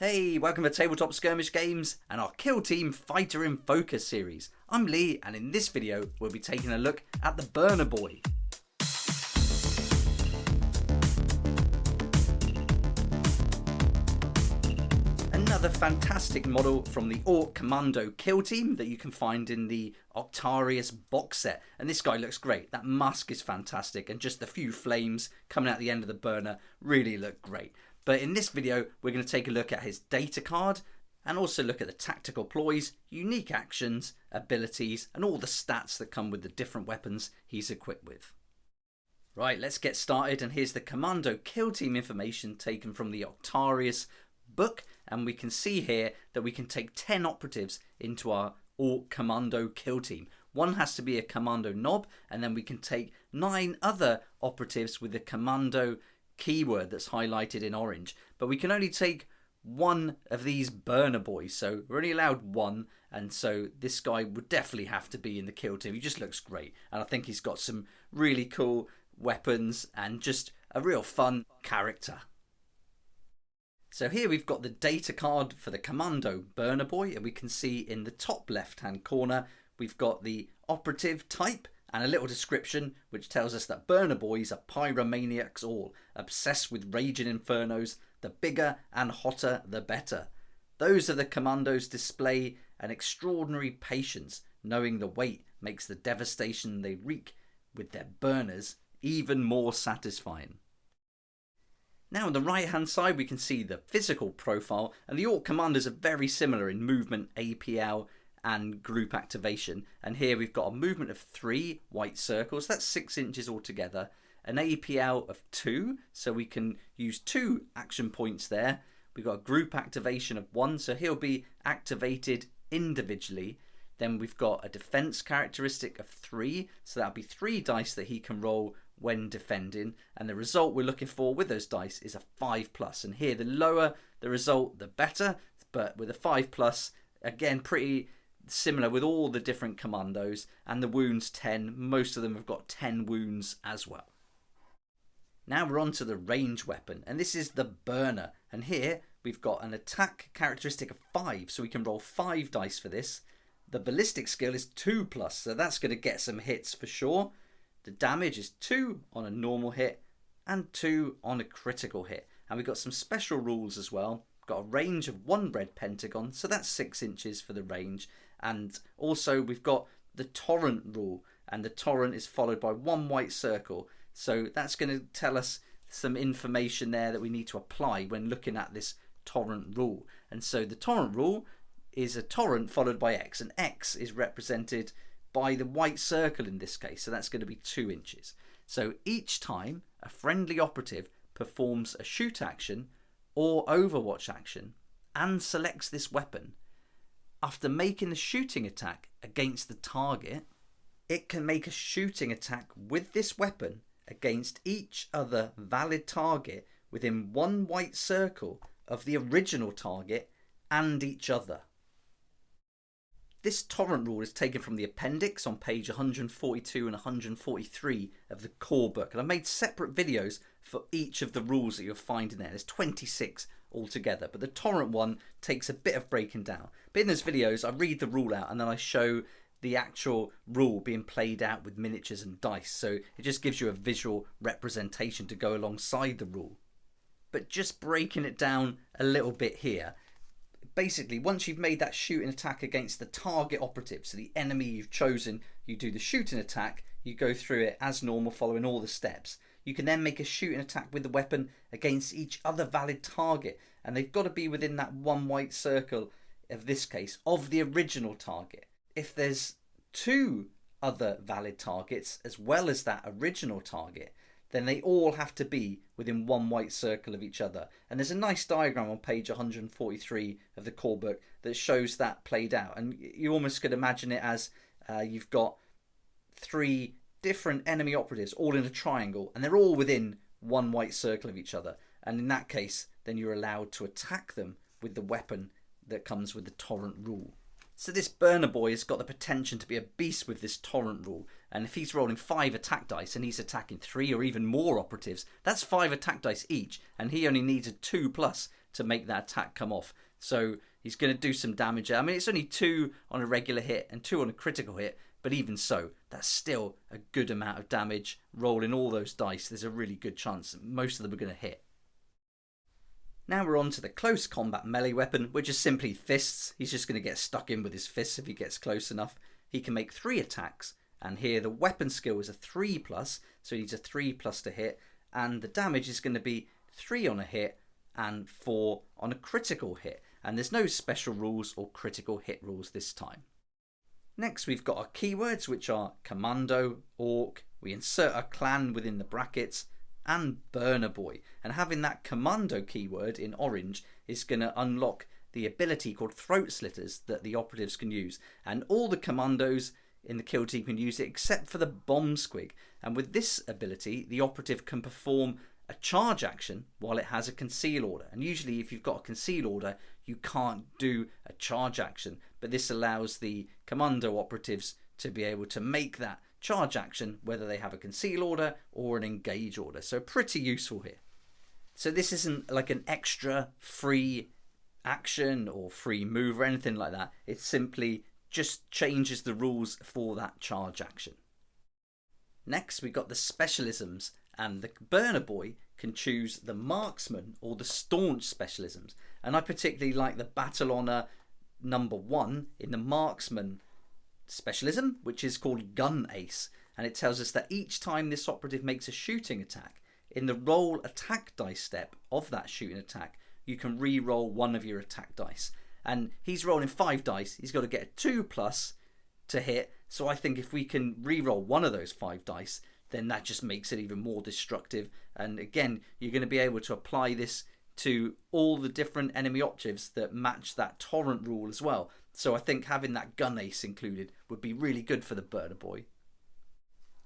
Hey, welcome to Tabletop Skirmish Games and our Kill Team Fighter in Focus series. I'm Lee, and in this video we'll be taking a look at the Burner Boy. Another fantastic model from the ORK Commando Kill Team that you can find in the Octarius box set. And this guy looks great. That mask is fantastic, and just the few flames coming out the end of the burner really look great. But in this video, we're going to take a look at his data card and also look at the tactical ploys, unique actions, abilities, and all the stats that come with the different weapons he's equipped with. Right, let's get started, and here's the Commando Kill Team information taken from the Octarius book, and we can see here that we can take 10 operatives into our ORK Commando Kill Team. One has to be a Commando Nob, and then we can take 9 other operatives with the Commando keyword that's highlighted in orange, but we can only take one of these burner boys, so we're only allowed one, and so this guy would definitely have to be in the kill team. He just looks great, and I think he's got some really cool weapons and just a real fun character. So here we've got the data card for the Commando Burner Boy, and we can see in the top left hand corner we've got the operative type and a little description which tells us that burner boys are pyromaniacs all, obsessed with raging infernos, the bigger and hotter the better. Those of the commandos display an extraordinary patience, knowing the weight makes the devastation they wreak with their burners even more satisfying. Now on the right hand side we can see the physical profile, and the ORK commanders are very similar in movement, APL and group activation, and here we've got a movement of 3 white circles, that's 6 inches altogether, an APL of 2, so we can use 2 action points there. We've got a group activation of 1, so he'll be activated individually. Then we've got a defense characteristic of 3, so that'll be 3 dice that he can roll when defending, and the result we're looking for with those dice is a 5+, and here the lower the result the better, but with a 5+, again pretty similar with all the different commandos, and the wounds 10, most of them have got 10 wounds as well. Now we're on to the range weapon, and this is the burner, and here we've got an attack characteristic of 5, so we can roll 5 dice for this. The ballistic skill is 2+, so that's going to get some hits for sure. The damage is 2 on a normal hit and 2 on a critical hit, and we've got some special rules as well. We've got a range of 1 red pentagon, so that's 6 inches for the range. And also we've got the torrent rule, and the torrent is followed by 1 white circle, so that's going to tell us some information there that we need to apply when looking at this torrent rule. And so the torrent rule is a torrent followed by X, and X is represented by the white circle in this case, so that's going to be 2 inches. So each time a friendly operative performs a shoot action or overwatch action and selects this weapon, after making the shooting attack against the target, it can make a shooting attack with this weapon against each other valid target within 1 white circle of the original target and each other. This torrent rule is taken from the appendix on page 142 and 143 of the core book, and I made separate videos for each of the rules that you'll find in there. There's 26 altogether, but the torrent one takes a bit of breaking down. But in those videos I read the rule out, and then I show the actual rule being played out with miniatures and dice, so it just gives you a visual representation to go alongside the rule. But just breaking it down a little bit here, basically once you've made that shooting attack against the target operative, so the enemy you've chosen, you do the shooting attack, you go through it as normal following all the steps. You can then make a shooting attack with the weapon against each other valid target, and they've got to be within that 1 white circle, of this case, of the original target. If there's 2 other valid targets as well as that original target, then they all have to be within 1 white circle of each other. And there's a nice diagram on page 143 of the core book that shows that played out, and you almost could imagine it as you've got 3 different enemy operatives all in a triangle, and they're all within 1 white circle of each other, and in that case then you're allowed to attack them with the weapon that comes with the torrent rule. So this burner boy has got the potential to be a beast with this torrent rule, and if he's rolling 5 attack dice and he's attacking 3 or even more operatives, that's 5 attack dice each, and he only needs a 2+ to make that attack come off. So he's going to do some damage. I mean, it's only 2 on a regular hit and 2 on a critical hit, but even so, that's still a good amount of damage. Rolling all those dice, there's a really good chance that most of them are going to hit. Now we're on to the close combat melee weapon, which is simply fists. He's just going to get stuck in with his fists if he gets close enough. He can make 3 attacks, and here the weapon skill is a 3+, so he needs a 3+ to hit, and the damage is going to be 3 on a hit and 4 on a critical hit. And there's no special rules or critical hit rules this time. Next we've got our keywords, which are Commando, Orc, we insert our clan within the brackets, and Burner Boy. And having that Commando keyword in orange is going to unlock the ability called Throat Slitters that the operatives can use. And all the commandos in the kill team can use it except for the Bomb Squig. And with this ability, the operative can perform a charge action while it has a conceal order. And usually if you've got a conceal order, you can't do a charge action. But this allows the commando operatives to be able to make that charge action whether they have a conceal order or an engage order. So pretty useful here. So this isn't like an extra free action or free move or anything like that. It simply just changes the rules for that charge action. Next we got the specialisms, and the Burner Boy can choose the marksman or the staunch specialisms. And I particularly like the battle honor number 1 in the marksman specialism, which is called Gun Ace, and it tells us that each time this operative makes a shooting attack, in the roll attack dice step of that shooting attack, you can re-roll one of your attack dice. And he's rolling 5 dice, he's got to get a 2+ to hit, so I think if we can re-roll one of those 5 dice, then that just makes it even more destructive. And again, you're going to be able to apply this to all the different enemy operatives that match that torrent rule as well. So I think having that Gun Ace included would be really good for the Burner Boy.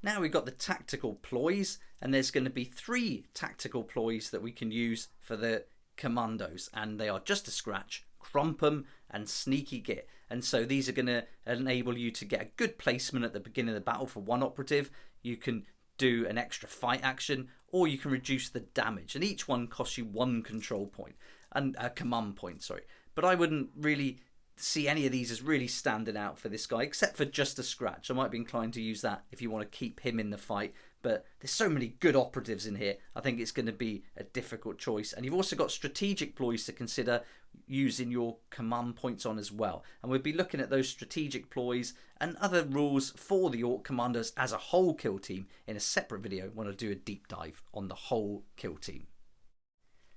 Now we've got the tactical ploys, and there's going to be 3 tactical ploys that we can use for the commandos, and they are Just a Scratch, Crump 'em, and Sneaky Git. And so these are going to enable you to get a good placement at the beginning of the battle for one operative. You can do an extra fight action, or you can reduce the damage, and each one costs you 1 control point and a command point, sorry. But I wouldn't really see any of these as really standing out for this guy, except for Just a Scratch. I might be inclined to use that if you want to keep him in the fight, but there's so many good operatives in here, I think it's going to be a difficult choice. And you've also got strategic ploys to consider using your command points on as well, and we'll be looking at those strategic ploys and other rules for the Orc Commandos as a whole kill team in a separate video when I do a deep dive on the whole kill team.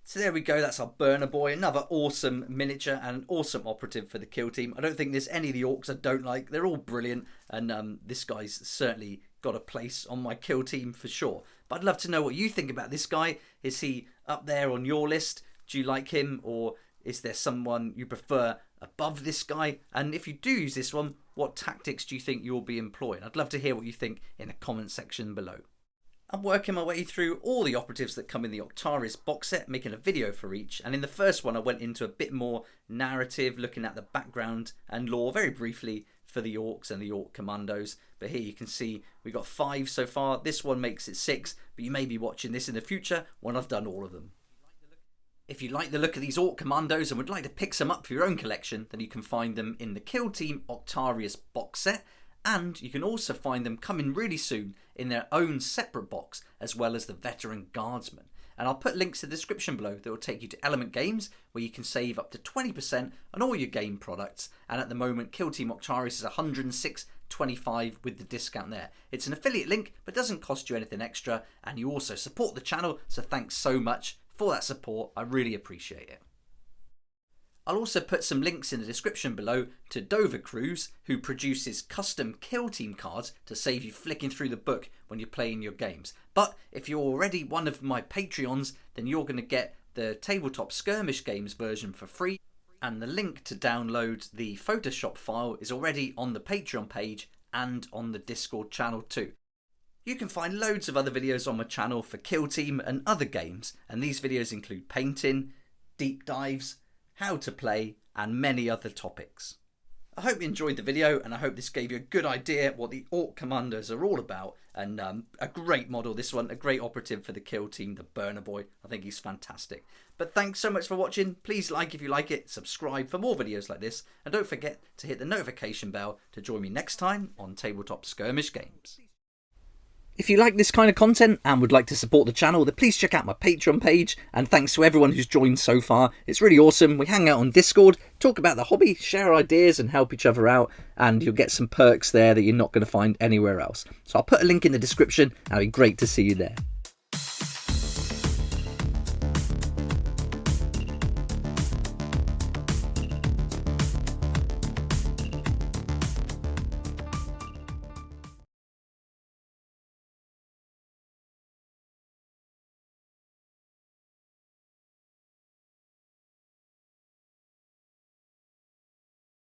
So there we go, that's our Burner Boy, another awesome miniature and an awesome operative for the kill team. I don't think there's any of the orcs I don't like, they're all brilliant, and this guy's certainly got a place on my kill team for sure. But I'd love to know what you think about this guy. Is he up there on your list? Do you like him, or is there someone you prefer above this guy? And if you do use this one, what tactics do you think you'll be employing? I'd love to hear what you think in the comment section below. I'm working my way through all the operatives that come in the Octarius box set, making a video for each. And in the first one I went into a bit more narrative, looking at the background and lore very briefly for the Orcs and the Orc Commandos. But here you can see we got 5 so far. This one makes it 6, but you may be watching this in the future when I've done all of them. If you like the look of these Orc Commandos and would like to pick some up for your own collection, then you can find them in the Kill Team Octarius box set, and you can also find them coming really soon in their own separate box, as well as the Veteran Guardsman. And I'll put links in the description below that will take you to Element Games, where you can save up to 20% on all your game products. And at the moment, Kill Team Octarius is $106.25 with the discount there. It's an affiliate link, but doesn't cost you anything extra, and you also support the channel, so thanks so much for that support. I really appreciate it. I'll also put some links in the description below to Dovah Kruz, who produces custom Kill Team cards to save you flicking through the book when you're playing your games. But if you're already one of my Patreons, then you're going to get the Tabletop Skirmish Games version for free, and the link to download the Photoshop file is already on the Patreon page and on the Discord channel too. You can find loads of other videos on my channel for Kill Team and other games, and these videos include painting, deep dives, how to play, and many other topics. I hope you enjoyed the video, and I hope this gave you a good idea what the Ork Commandos are all about. And a great model, this one, a great operative for the kill team, the Burner Boy. I think he's fantastic. But thanks so much for watching. Please like if you like it, subscribe for more videos like this, and don't forget to hit the notification bell to join me next time on Tabletop Skirmish Games. If you like this kind of content and would like to support the channel, then please check out my Patreon page. And thanks to everyone who's joined so far. It's really awesome. We hang out on Discord, talk about the hobby, share ideas and help each other out. And you'll get some perks there that you're not going to find anywhere else. So I'll put a link in the description and it'll be great to see you there.